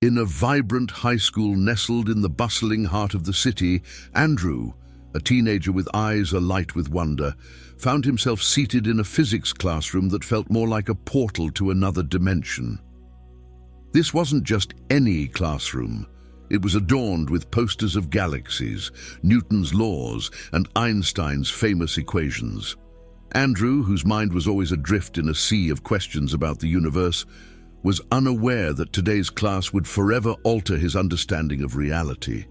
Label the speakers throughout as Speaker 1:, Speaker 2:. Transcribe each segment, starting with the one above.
Speaker 1: In a vibrant high school nestled in the bustling heart of the city, Andrew, a teenager with eyes alight with wonder, found himself seated in a physics classroom that felt more like a portal to another dimension. This wasn't just any classroom. It was adorned with posters of galaxies, Newton's laws, and Einstein's famous equations. Andrew, whose mind was always adrift in a sea of questions about the universe, was unaware that today's class would forever alter his understanding of reality.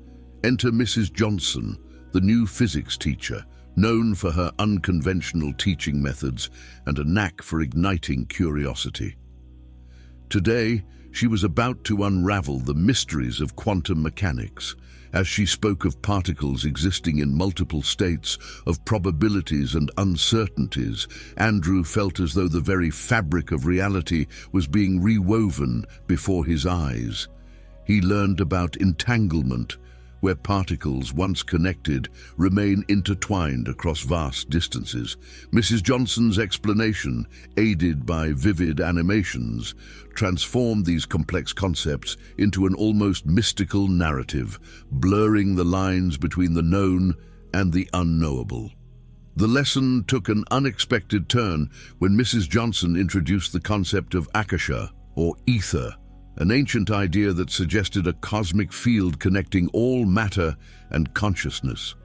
Speaker 1: Enter Mrs. Johnson, the new physics teacher, known for her unconventional teaching methods and a knack for igniting curiosity. Today, she was about to unravel the mysteries of quantum mechanics. As she spoke of particles existing in multiple states, of probabilities and uncertainties, Andrew felt as though the very fabric of reality was being rewoven before his eyes. He learned about entanglement, where particles, once connected, remain intertwined across vast distances. Mrs. Johnson's explanation, aided by vivid animations, transformed these complex concepts into an almost mystical narrative, blurring the lines between the known and the unknowable. The lesson took an unexpected turn when Mrs. Johnson introduced the concept of akasha, or ether, an ancient idea that suggested a cosmic field connecting all matter and consciousness.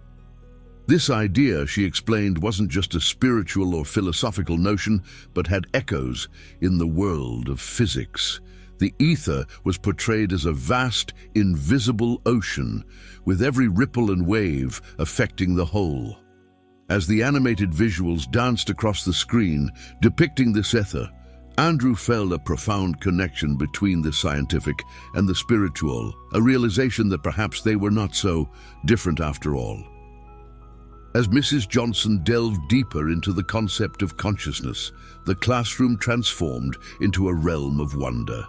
Speaker 1: This idea, she explained, wasn't just a spiritual or philosophical notion, but had echoes in the world of physics. The ether was portrayed as a vast, invisible ocean, with every ripple and wave affecting the whole. As the animated visuals danced across the screen, depicting this ether, Andrew felt a profound connection between the scientific and the spiritual, a realization that perhaps they were not so different after all. As Mrs. Johnson delved deeper into the concept of consciousness, the classroom transformed into a realm of wonder.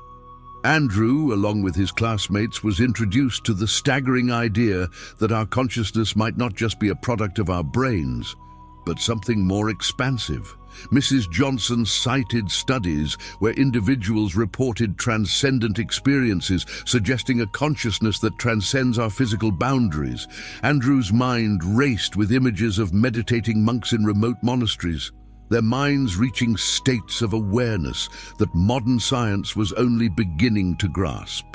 Speaker 1: Andrew, along with his classmates, was introduced to the staggering idea that our consciousness might not just be a product of our brains, but something more expansive. Mrs. Johnson cited studies where individuals reported transcendent experiences, suggesting a consciousness that transcends our physical boundaries. Andrew's mind raced with images of meditating monks in remote monasteries, their minds reaching states of awareness that modern science was only beginning to grasp.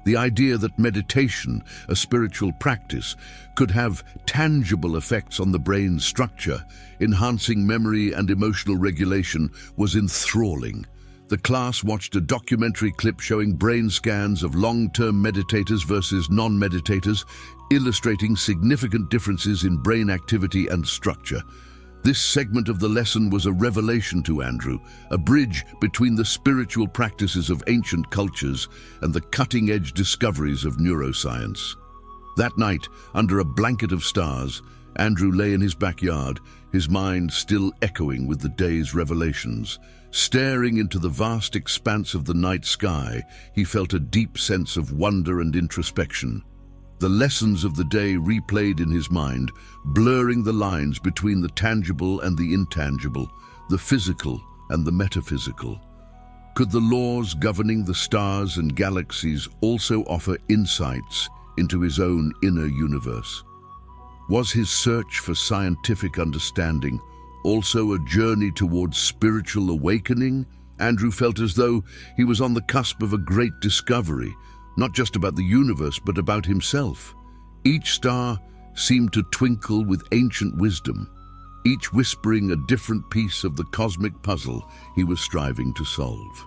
Speaker 1: The idea that meditation, a spiritual practice, could have tangible effects on the brain's structure, enhancing memory and emotional regulation, was enthralling. The class watched a documentary clip showing brain scans of long-term meditators versus non-meditators, illustrating significant differences in brain activity and structure. This segment of the lesson was a revelation to Andrew, a bridge between the spiritual practices of ancient cultures and the cutting-edge discoveries of neuroscience. That night, under a blanket of stars, Andrew lay in his backyard, his mind still echoing with the day's revelations. Staring into the vast expanse of the night sky, he felt a deep sense of wonder and introspection. The lessons of the day replayed in his mind, blurring the lines between the tangible and the intangible, the physical and the metaphysical. Could the laws governing the stars and galaxies also offer insights into his own inner universe? Was his search for scientific understanding also a journey towards spiritual awakening? Andrew felt as though he was on the cusp of a great discovery, not just about the universe, but about himself. Each star seemed to twinkle with ancient wisdom, each whispering a different piece of the cosmic puzzle he was striving to solve.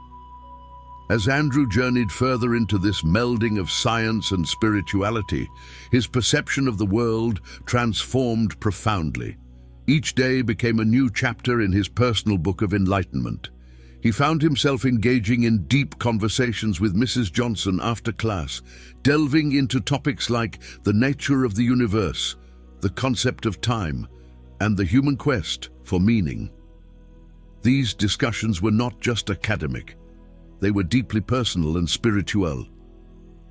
Speaker 1: As Andrew journeyed further into this melding of science and spirituality, his perception of the world transformed profoundly. Each day became a new chapter in his personal book of enlightenment. He found himself engaging in deep conversations with Mrs. Johnson after class, delving into topics like the nature of the universe, the concept of time, and the human quest for meaning. These discussions were not just academic. They were deeply personal and spiritual.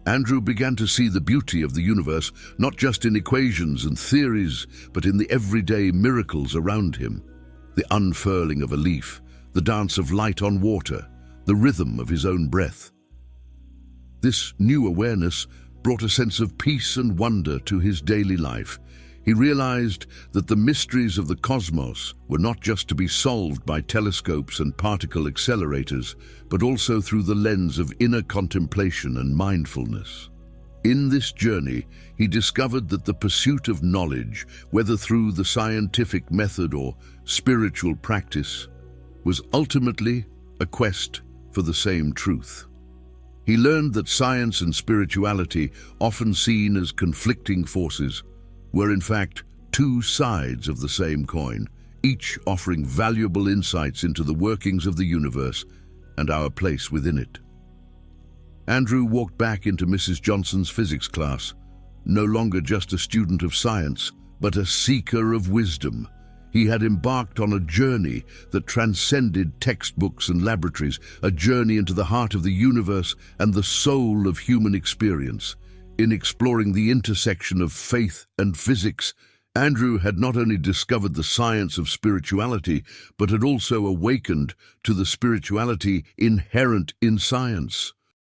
Speaker 1: Andrew began to see the beauty of the universe, not just in equations and theories, but in the everyday miracles around him. The unfurling of a leaf, the dance of light on water, the rhythm of his own breath. This new awareness brought a sense of peace and wonder to his daily life. He realized that the mysteries of the cosmos were not just to be solved by telescopes and particle accelerators, but also through the lens of inner contemplation and mindfulness. In this journey, he discovered that the pursuit of knowledge, whether through the scientific method or spiritual practice, was ultimately a quest for the same truth. He learned that science and spirituality, often seen as conflicting forces, were in fact two sides of the same coin, each offering valuable insights into the workings of the universe and our place within it. Andrew walked back into Mrs. Johnson's physics class, no longer just a student of science, but a seeker of wisdom. He had embarked on a journey that transcended textbooks and laboratories, a journey into the heart of the universe and the soul of human experience. In exploring the intersection of faith and physics, Andrew had not only discovered the science of spirituality, but had also awakened to the spirituality inherent in science.